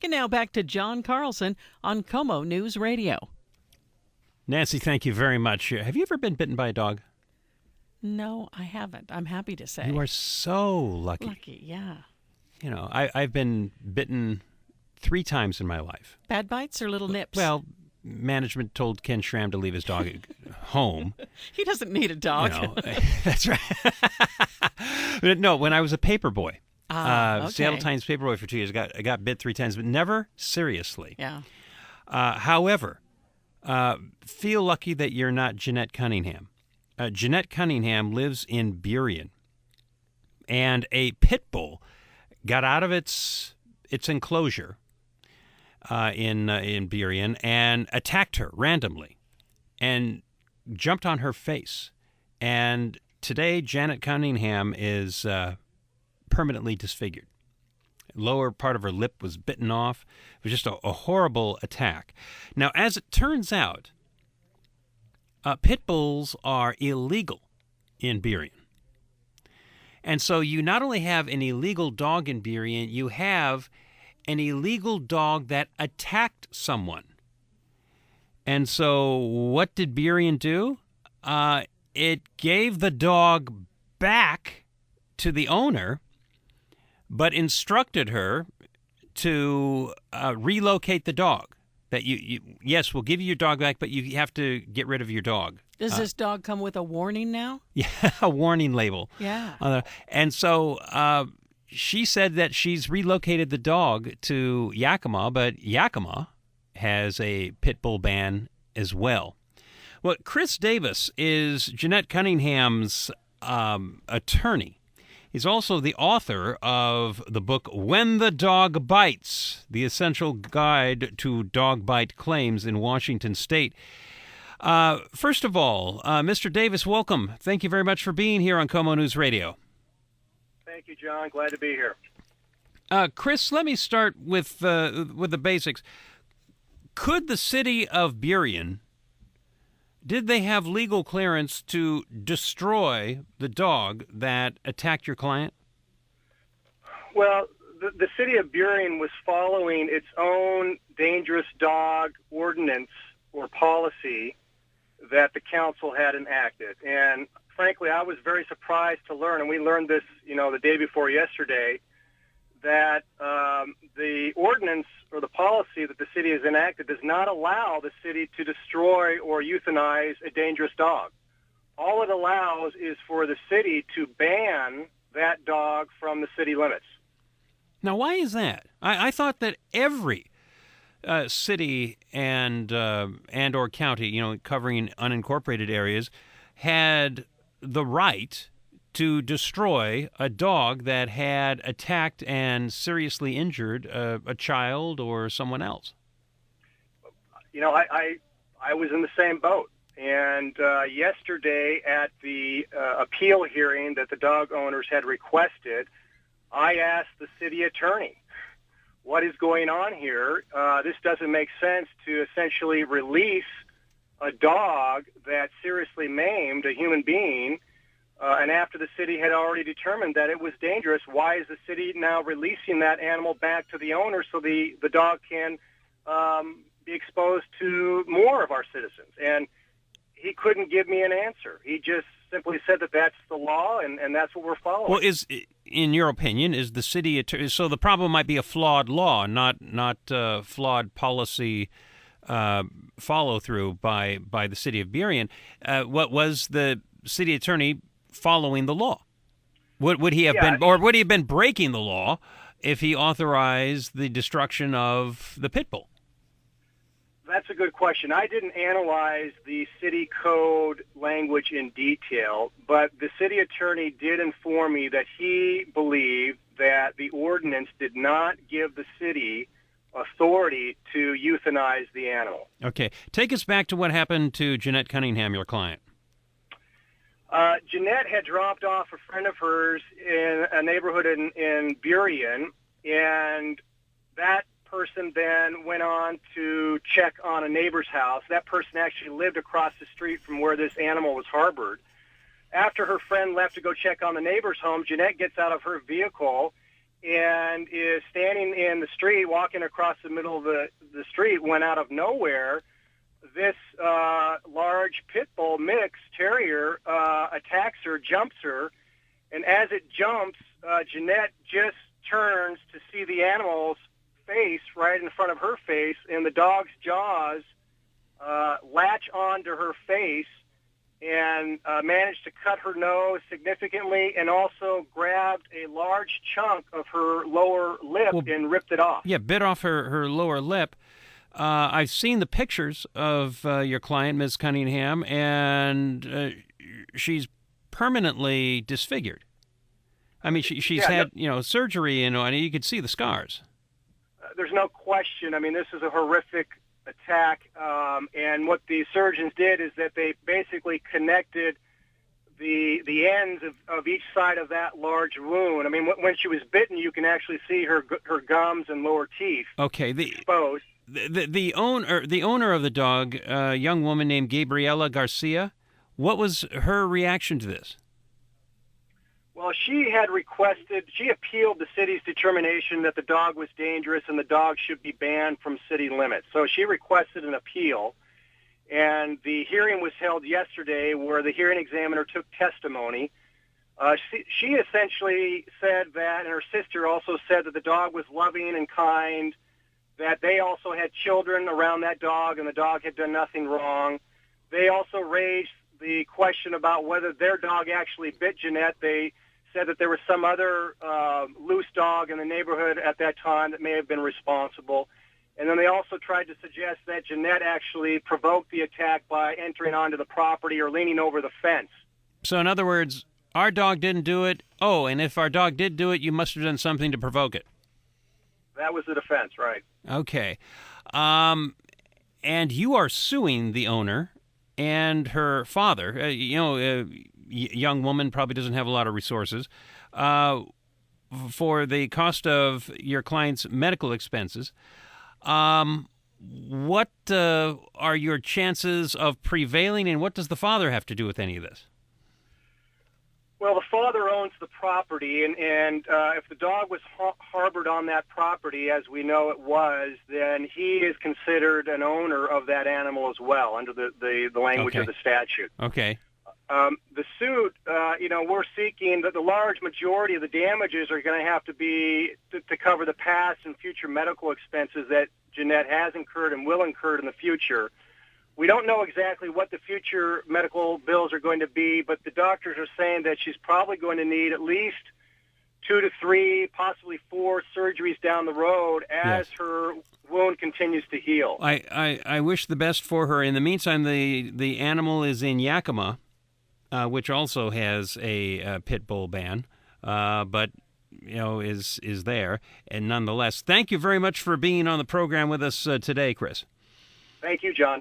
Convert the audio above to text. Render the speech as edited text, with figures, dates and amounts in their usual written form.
And now back to John Carlson on KOMO News Radio. Nancy, thank you very much. Have you ever been bitten by a dog? No, I haven't. I'm happy to say. You are so lucky. Lucky, yeah. You know, I've been bitten 3 times in my life. Bad bites or little nips? Well, management told Ken Schramm to leave his dog at home. He doesn't need a dog. You know, that's right. But no, when I was a paper boy, okay. Seattle Times paper boy for 2 years, I got bit 3 times, but never seriously. Yeah. However, feel lucky that you're not Jeanette Cunningham. Jeanette Cunningham lives in Burien, and a pit bull got out of its enclosure in Burien and attacked her randomly and jumped on her face. And today, Janet Cunningham is permanently disfigured. Lower part of her lip was bitten off. It was just a horrible attack. Now, as it turns out, pit bulls are illegal in Burien. And so you not only have an illegal dog in Burien, you have an illegal dog that attacked someone. And so what did Burien do? It gave the dog back to the owner, but instructed her to relocate the dog. That yes, we'll give you your dog back, but you have to get rid of your dog. Does this dog come with a warning now? Yeah, a warning label. Yeah. And so she said that she's relocated the dog to Yakima, but Yakima has a pit bull ban as well. Well, Chris Davis is Jeanette Cunningham's attorney. He's also the author of the book When the Dog Bites, the essential guide to dog bite claims in Washington State. First of all, Mr. Davis, welcome. Thank you very much for being here on KOMO News Radio. Thank you, John. Glad to be here. Chris, let me start with the basics. Could the city of Burien, did they have legal clearance to destroy the dog that attacked your client? Well, the city of Burien was following its own dangerous dog ordinance or policy that the council had enacted. And frankly, I was very surprised to learn, and we learned this, the day before yesterday, that the ordinance or the policy that the city has enacted does not allow the city to destroy or euthanize a dangerous dog. All it allows is for the city to ban that dog from the city limits. Now, why is that? I thought that every city and or county, covering unincorporated areas, had the right to destroy a dog that had attacked and seriously injured a child or someone else. I was in the same boat. And yesterday at the appeal hearing that the dog owners had requested, I asked the city attorney, what is going on here? This doesn't make sense to essentially release a dog that seriously maimed a human being. And after the city had already determined that it was dangerous, why is the city now releasing that animal back to the owner so the dog can be exposed to more of our citizens? And he couldn't give me an answer. He just simply said that that's the law and that's what we're following. Well, in your opinion, is the city so the problem might be a flawed law, not flawed policy follow through by the city of Burien? What was the city attorney following the law? Would he have been, or would he have been breaking the law if he authorized the destruction of the pit bull? That's a good question. I didn't analyze the city code language in detail, but the city attorney did inform me that he believed that the ordinance did not give the city authority to euthanize the animal. Okay. Take us back to what happened to Jeanette Cunningham, your client. Jeanette had dropped off a friend of hers in a neighborhood in Burien, and that person then went on to check on a neighbor's house. That person actually lived across the street from where this animal was harbored. After her friend left to go check on the neighbor's home, Jeanette gets out of her vehicle and is standing in the street, walking across the middle of the street, when out of nowhere, this large pit bull mix terrier attacks her, jumps her, and as it jumps, Jeanette just turns to see the animal's face right in front of her face, and the dog's jaws latch onto her face and managed to cut her nose significantly, and also grabbed a large chunk of her lower lip and ripped it off. Yeah, bit off her lower lip. I've seen the pictures of your client, Ms. Cunningham, and she's permanently disfigured. I mean, she's had surgery, and you could see the scars. There's no question. I mean, this is a horrific attack, and what the surgeons did is that they basically connected the ends of each side of that large wound. I mean, when she was bitten, you can actually see her gums and lower teeth exposed. The owner of the dog, a young woman named Gabriela Garcia, what was her reaction to this? Well, she appealed the city's determination that the dog was dangerous and the dog should be banned from city limits. So she requested an appeal, and the hearing was held yesterday where the hearing examiner took testimony. She essentially said that, and her sister also said that the dog was loving and kind, that they also had children around that dog and the dog had done nothing wrong. They also raised the question about whether their dog actually bit Jeanette. They said that there was some other loose dog in the neighborhood at that time that may have been responsible. And then they also tried to suggest that Jeanette actually provoked the attack by entering onto the property or leaning over the fence. So in other words, our dog didn't do it. Oh, and if our dog did do it, you must have done something to provoke it. That was the defense, right? Okay. And you are suing the owner and her father. Young woman probably doesn't have a lot of resources, for the cost of your client's medical expenses. What are your chances of prevailing, and what does the father have to do with any of this? Well, the father owns the property, and if the dog was harbored on that property, as we know it was, then he is considered an owner of that animal as well under the language of the statute. Okay. The suit, we're seeking that the large majority of the damages are going to have to be to cover the past and future medical expenses that Jeanette has incurred and will incur in the future. We don't know exactly what the future medical bills are going to be, but the doctors are saying that she's probably going to need at least 2 to 3, possibly 4 surgeries down the road as her wound continues to heal. I wish the best for her. In the meantime, the animal is in Yakima, which also has a pit bull ban, but is there. And nonetheless, thank you very much for being on the program with us today, Chris. Thank you, John.